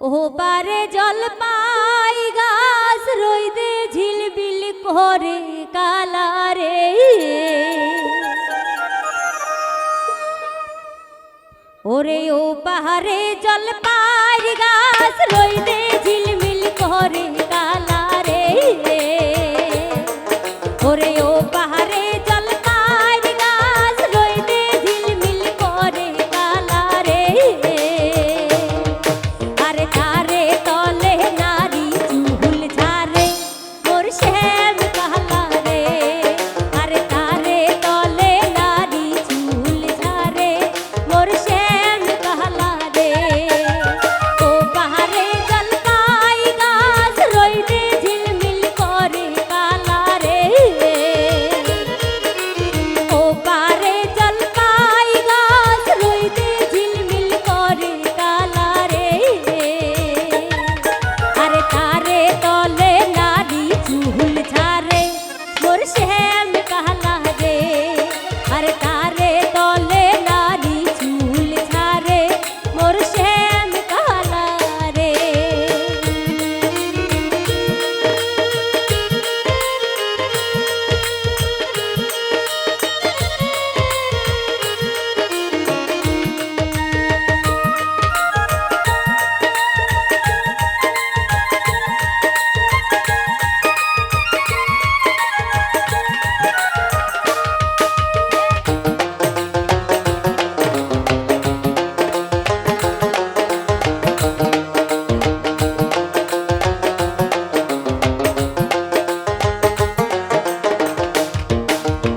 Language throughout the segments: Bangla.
ও পারে জল পাই গাছ রইদে ঝিলবিল করে কালারে ওরে ও পাহাড়ে জল পাই গাছ রইদে ঝিলমিল করে কালারে ওরে ও পাহাড়ে জল পাই গাছ রইদে ঝিলমিল করে কালারে আরে তারে তলে নারী চুল ঝারে মোর শ্যাম কালারে আরে তারে তলে নারী চুল ঝারে মোর শ্যাম কালারে ও পাহাড়ে জল পাই গাছ রইদে ঝিলমিল করে কালারে ও পারে জল পাই গাছ রইদে ঝিলমিল করে কালারে আরে তারে তলে নারী চুল ঝারে মোর শ্যাম কালারে আরে তারে তলে নারী চুল ঝারে মোর শ্যাম কালারে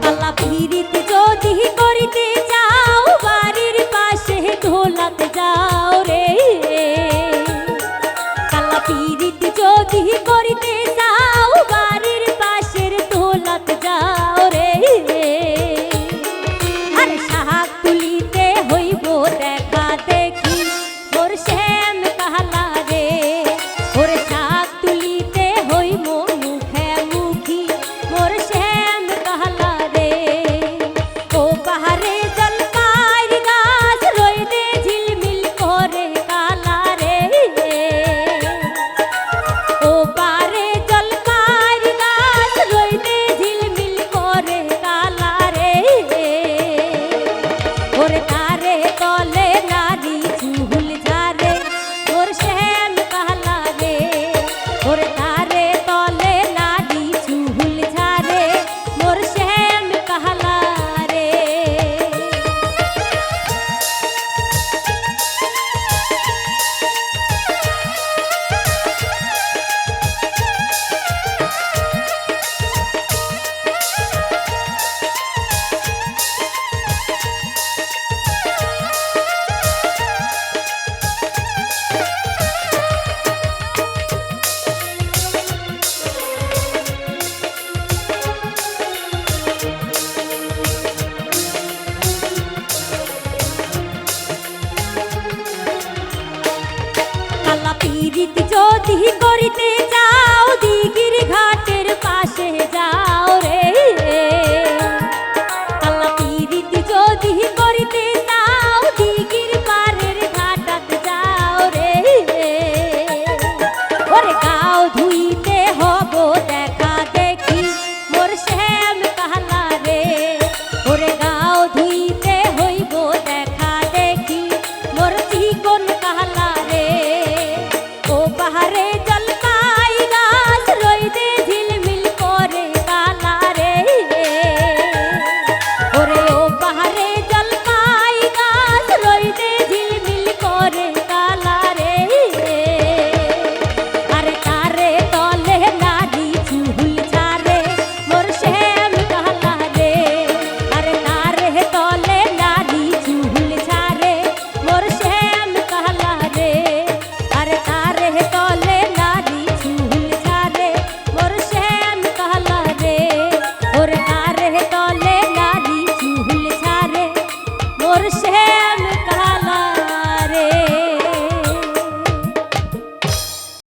কালা পিরিত যদি করিতে যাও বাড়ির পাশে ঢোলাতে যাও রে কালা পিরিত যদি করিতে যাও বাড়ির পাশের ঢোলাতে যাও রে আর শাক তুলিতে হইব দেখা দেখি মোর শ্যাম কালারে ওর শাক তুলিতে হইব মুখে মুখি মোর শ্যাম কালারে ও পাহাড়ে জল পাই গাছ রইদে ঝিলমিল করে কালারে ও পারে জল পাই গাছ রইদে ঝিলমিল করে কালারে ওরে তারে তলে নারী চুল ঝারে মোর শ্যাম কালারে ওরে তারে তলে নারী চুল ঝারে মোর শ্যাম কালারে কালা পিরিত যদি করিতে যা